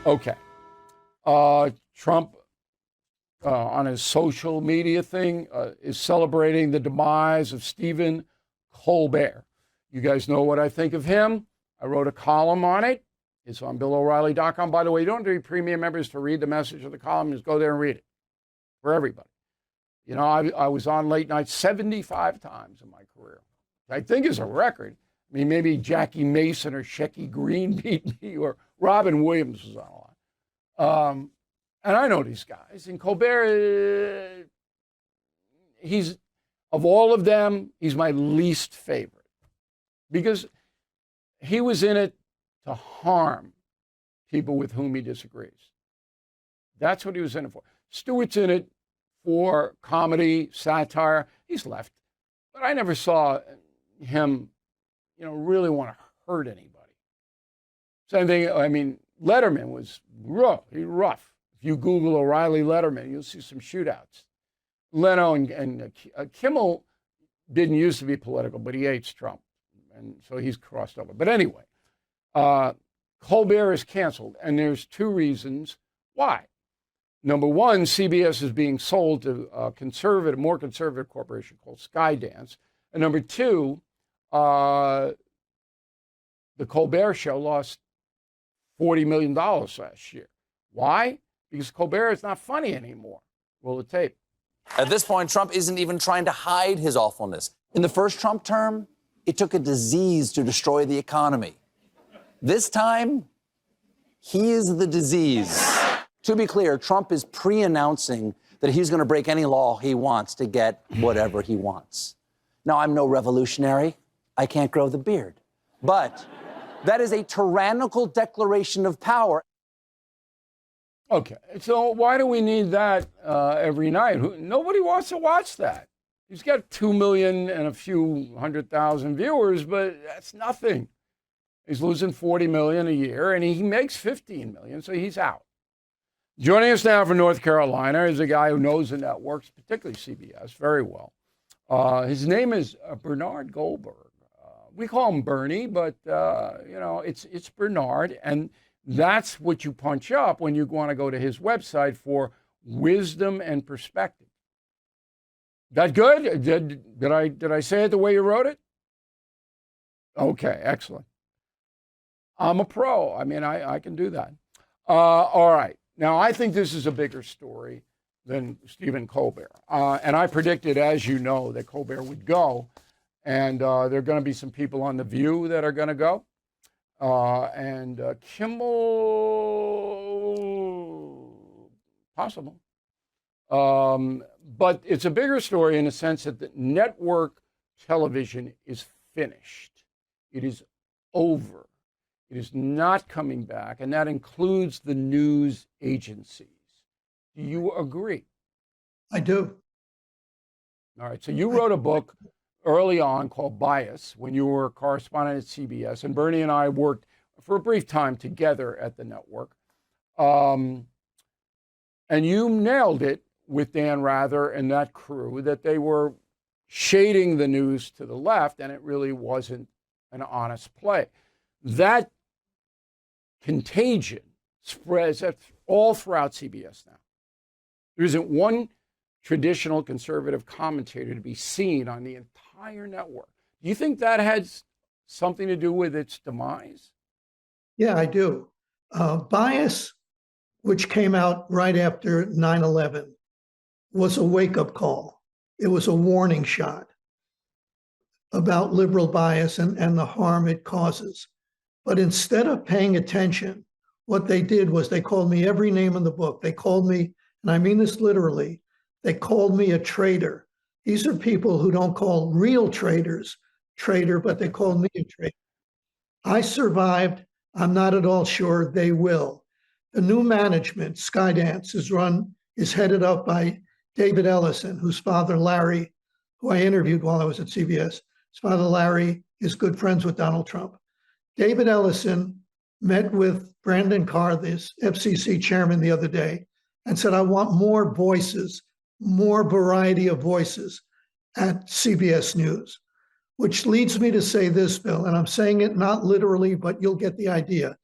Okay. Trump, on his social media thing, is celebrating the demise of Stephen Colbert. You guys know what I think of him. I wrote a column on it. It's on BillO'Reilly.com. By the way, you don't need premium members to read the message of the column. Just go there and read it for everybody. You know, I was on late night 75 times in my career. I think is a record. I mean, maybe Jackie Mason or Shecky Green beat me, or Robin Williams was on a lot. And I know these guys. And Colbert, he's, of all of them, he's my least favorite. Because he was in it to harm people with whom he disagrees. That's what he was in it for. Stewart's in it for comedy, satire. He's left. But I never saw him, really want to hurt anybody. Same thing, I mean, Letterman was rough. If you Google O'Reilly Letterman, you'll see some shootouts. Leno and Kimmel didn't used to be political, but he hates Trump. And so he's crossed over. But anyway, Colbert is canceled. And there's two reasons why. Number one, CBS is being sold to a more conservative corporation called Skydance. And number two, the Colbert Show lost $40 million last year. Why? Because Colbert is not funny anymore. Roll the tape. At this point, Trump isn't even trying to hide his awfulness. In the first Trump term, it took a disease to destroy the economy. This time, he is the disease. To be clear, Trump is pre-announcing that he's going to break any law he wants to get whatever he wants. Now, I'm no revolutionary. I can't grow the beard. But that is a tyrannical declaration of power. Okay, so why do we need that every night? Nobody wants to watch that. He's got 2 million and a few 100,000 viewers, but that's nothing. He's losing 40 million a year, and he makes 15 million, so he's out. Joining us now from North Carolina is a guy who knows the networks, particularly CBS, very well. His name is Bernard Goldberg. We call him Bernie, but it's Bernard, and that's what you punch up when you want to go to his website for wisdom and perspective. That good? Did I say it the way you wrote it? Okay, excellent. I'm a pro. I mean, I can do that. All right. Now, I think this is a bigger story than Stephen Colbert. And I predicted, as you know, that Colbert would go. And there are going to be some people on The View that are going to go. And Kimmel, possible. But it's a bigger story in the sense that the network television is finished. It is over. It is not coming back, and that includes the news agencies. Do you agree? I do. All right. So you wrote a book early on called Bias when you were a correspondent at CBS, and Bernie and I worked for a brief time together at the network. And you nailed it with Dan Rather and that crew that they were shading the news to the left, and it really wasn't an honest play. That contagion spreads all throughout CBS now. There isn't one traditional conservative commentator to be seen on the entire network. Do you think that had something to do with its demise? Yeah, I do. Bias, which came out right after 9/11, was a wake-up call. It was a warning shot about liberal bias and the harm it causes. But instead of paying attention, what they did was they called me every name in the book. They called me, and I mean this literally, they called me a traitor. These are people who don't call real traitors traitor, but they called me a traitor. I survived. I'm not at all sure they will. The new management, Skydance, is headed up by David Ellison, whose father, Larry, who I interviewed while I was at CBS, his father, Larry, is good friends with Donald Trump. David Ellison met with Brandon Carr, this FCC chairman, the other day, and said, I want more voices, more variety of voices at CBS News, which leads me to say this, Bill, and I'm saying it not literally, but you'll get the idea.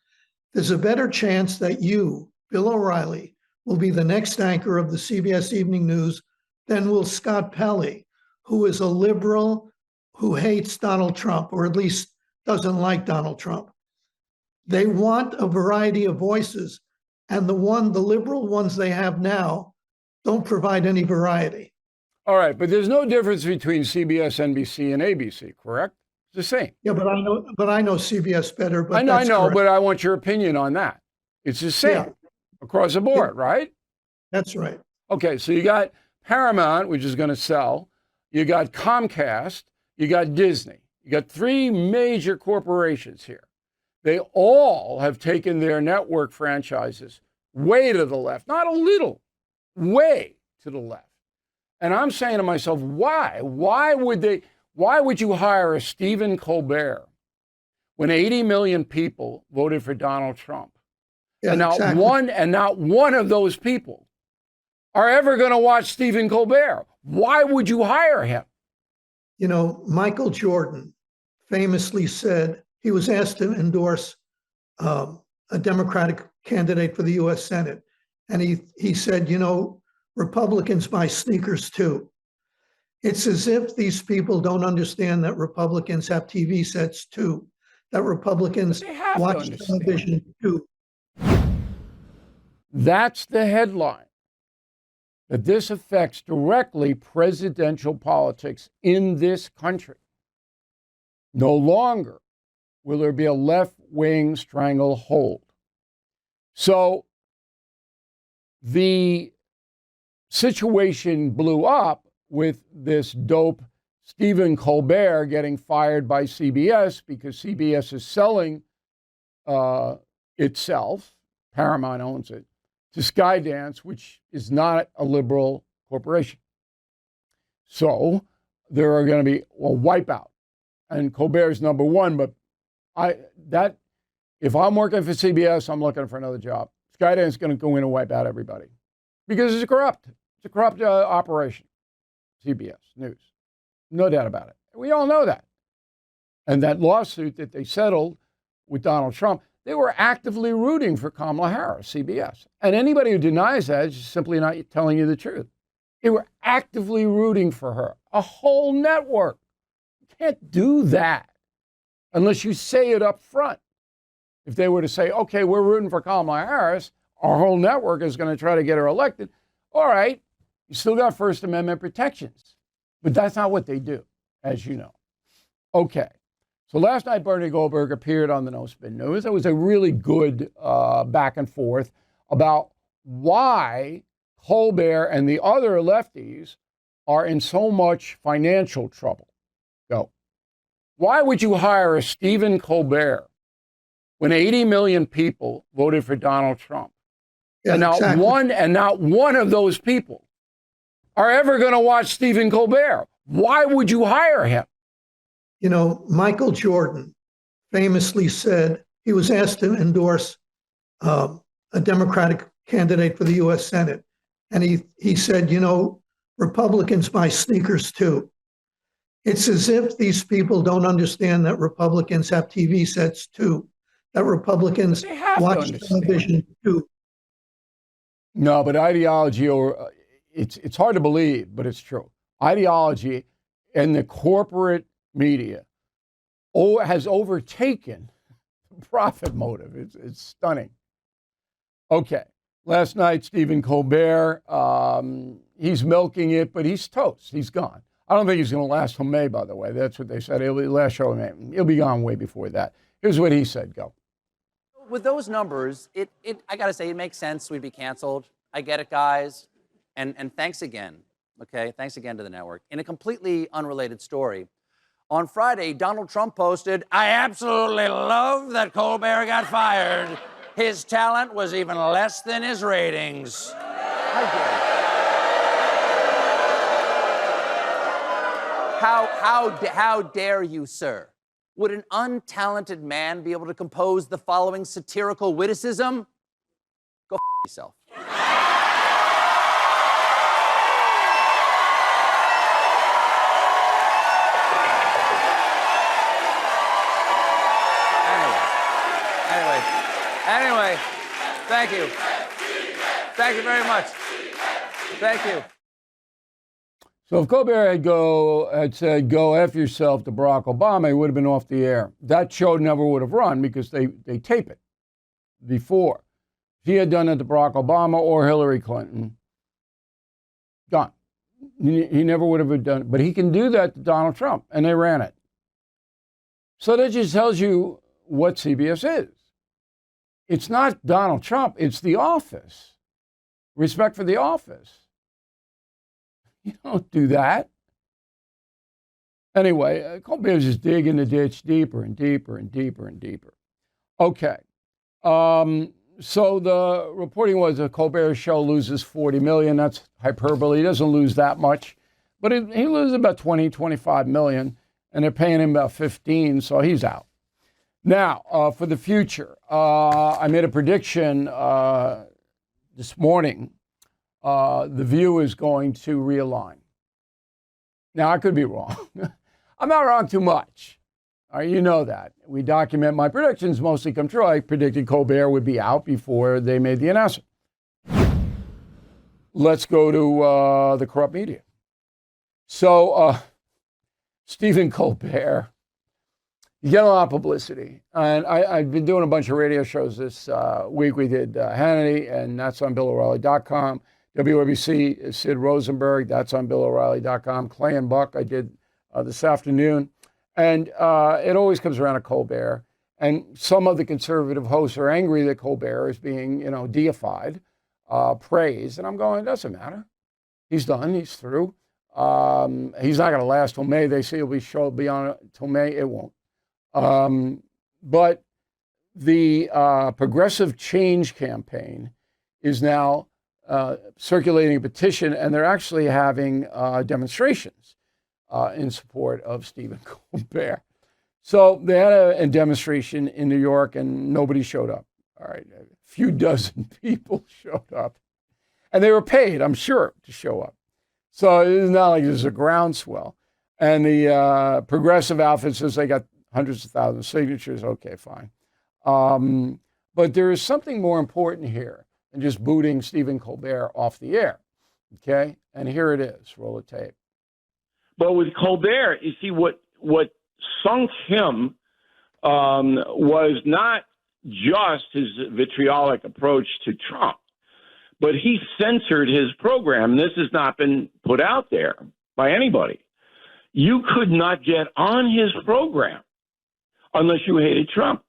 there's a better chance that you, Bill O'Reilly, will be the next anchor of the CBS Evening News than will Scott Pelley, who is a liberal who hates Donald Trump, or at least doesn't like Donald Trump. They want a variety of voices, and the liberal ones they have now don't provide any variety. All right, but there's no difference between CBS, NBC, and ABC, correct? It's the same. Yeah, but I know CBS better. But I know, correct. but I want your opinion on that. It's the same across the board, right? That's right. Okay, so you got Paramount, which is going to sell. You got Comcast. You got Disney. You got three major corporations here. They all have taken their network franchises way to the left, not a little, way to the left. And I'm saying to myself, why? Why would you hire a Stephen Colbert when 80 million people voted for Donald Trump? Yeah, and not one of those people are ever going to watch Stephen Colbert. Why would you hire him? You know, Michael Jordan famously said he was asked to endorse a Democratic candidate for the U.S. Senate. And he said, you know, Republicans buy sneakers too. It's as if these people don't understand that Republicans have TV sets too, that Republicans watch television too. That's the headline. That this affects directly presidential politics in this country. No longer will there be a left-wing stranglehold. So the situation blew up with this dope Stephen Colbert getting fired by CBS because CBS is selling itself, Paramount owns it, to Skydance, which is not a liberal corporation. So there are going to be a wipeout. And Colbert is number one, but if I'm working for CBS, I'm looking for another job. Skydance is going to go in and wipe out everybody because it's corrupt. It's a corrupt operation. CBS News, no doubt about it. We all know that. And that lawsuit that they settled with Donald Trump, they were actively rooting for Kamala Harris, CBS. And anybody who denies that is simply not telling you the truth. They were actively rooting for her, a whole network. You can't do that unless you say it up front. If they were to say, okay, we're rooting for Kamala Harris, our whole network is going to try to get her elected. All right, you still got First Amendment protections. But that's not what they do, as you know. Okay. So last night, Bernie Goldberg appeared on the No Spin News. It was a really good back and forth about why Colbert and the other lefties are in so much financial trouble. Go. Why would you hire a Stephen Colbert when 80 million people voted for Donald Trump? Yeah, and not one of those people are ever going to watch Stephen Colbert. Why would you hire him? You know, Michael Jordan famously said he was asked to endorse a Democratic candidate for the U.S. Senate. And he said, you know, Republicans buy sneakers too. It's as if these people don't understand that Republicans have TV sets too, that Republicans watch television too. No, but ideology, or it's hard to believe, but it's true. Ideology and the corporate media has overtaken the profit motive. It's stunning. Okay. Last night, Stephen Colbert, he's milking it, but he's toast. He's gone. I don't think he's going to last till May, by the way. That's what they said. He'll be last show in May. He'll be gone way before that. Here's what he said. Go. With those numbers, I got to say, it makes sense we'd be canceled. I get it, guys. And thanks again, okay? Thanks again to the network. In a completely unrelated story, on Friday, Donald Trump posted, "I absolutely love that Colbert got fired. His talent was even less than his ratings." How dare you? How dare you, sir? Would an untalented man be able to compose the following satirical witticism? Go yourself. Anyway, thank you. Thank you very much. Thank you. So if Colbert had said, go F yourself to Barack Obama, he would have been off the air. That show never would have run because they tape it before. If he had done it to Barack Obama or Hillary Clinton, gone. He never would have done it. But he can do that to Donald Trump, and they ran it. So that just tells you what CBS is. It's not Donald Trump, it's the office. Respect for the office. You don't do that. Anyway, Colbert's just digging the ditch deeper and deeper and deeper and deeper. Okay. So the reporting was that Colbert's show loses $40 million. That's hyperbole. He doesn't lose that much. But he loses about $20-25 million, and they're paying him about 15, so he's out. Now, for the future, I made a prediction this morning. The View is going to realign. Now, I could be wrong. I'm not wrong too much. You know that. We document my predictions, mostly come true. I predicted Colbert would be out before they made the announcement. Let's go to the corrupt media. So, Stephen Colbert, you get a lot of publicity. And I've been doing a bunch of radio shows this week. We did Hannity, and that's on BillO'Reilly.com. WABC, Sid Rosenberg, that's on BillO'Reilly.com. Clay and Buck, I did this afternoon. And it always comes around to Colbert. And some of the conservative hosts are angry that Colbert is being, deified, praised. And I'm going, it doesn't matter. He's done. He's through. He's not going to last till May. They say he'll be on till May. It won't. But the Progressive Change campaign is now circulating a petition, and they're actually having demonstrations in support of Stephen Colbert. So they had a demonstration in New York, and nobody showed up. All right, a few dozen people showed up, and they were paid, I'm sure, to show up. So it's not like there's a groundswell. And the progressive outfit says they got hundreds of thousands of signatures. Okay, fine. But there is something more important here than just booting Stephen Colbert off the air. Okay, and here it is. Roll the tape. But with Colbert, you see, what sunk him was not just his vitriolic approach to Trump, but he censored his program. This has not been put out there by anybody. You could not get on his program unless you hated Trump.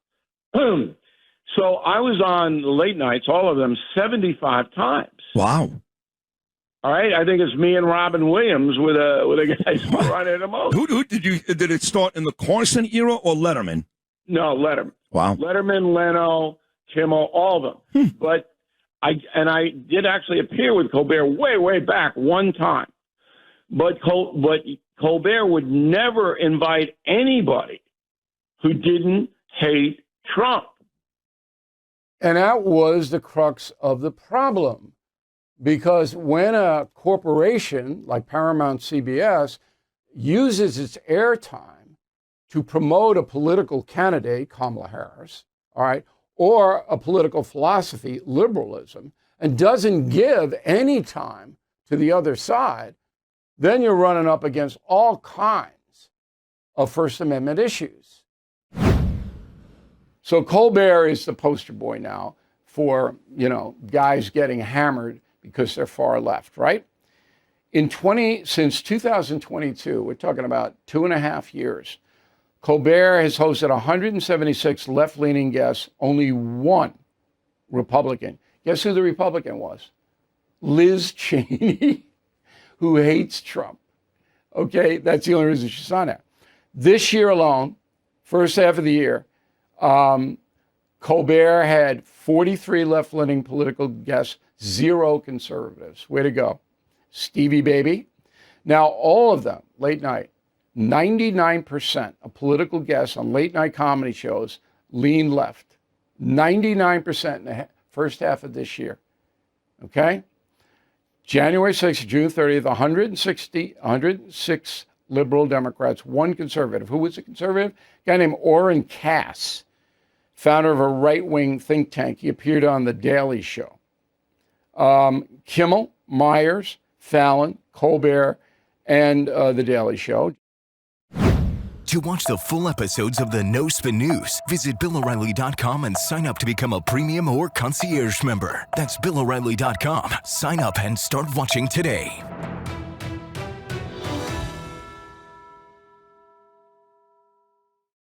So I was on the late nights, all of them, 75 times. Wow. All right, I think it's me and Robin Williams with a guy who run it the most. Who did it start in the Carson era or Letterman? No, Letterman. Wow. Letterman, Leno, Kimmel, all of them. But I did actually appear with Colbert way back one time. But Colbert would never invite anybody who didn't hate Trump. And that was the crux of the problem. Because when a corporation like Paramount CBS uses its airtime to promote a political candidate, Kamala Harris, all right, or a political philosophy, liberalism, and doesn't give any time to the other side, then you're running up against all kinds of First Amendment issues. So Colbert is the poster boy now for, guys getting hammered because they're far left, right? Since 2022, we're talking about 2.5 years, Colbert has hosted 176 left-leaning guests, only one Republican. Guess who the Republican was? Liz Cheney, who hates Trump. Okay, that's the only reason she's on there. This year alone, first half of the year, Colbert had 43 left-leaning political guests, 0 conservatives. Way to go. Stevie Baby. Now, all of them, late night, 99% of political guests on late night comedy shows lean left. 99% in the first half of this year. Okay? January 6th, June 30th, 106 liberal Democrats, 1 conservative. Who was a conservative? A guy named Orrin Cass. founder of a right-wing think tank. He appeared on The Daily Show. Kimmel, Myers, Fallon, Colbert, and The Daily Show. To watch the full episodes of the No Spin News, visit BillO'Reilly.com and sign up to become a premium or concierge member. That's BillO'Reilly.com. Sign up and start watching today.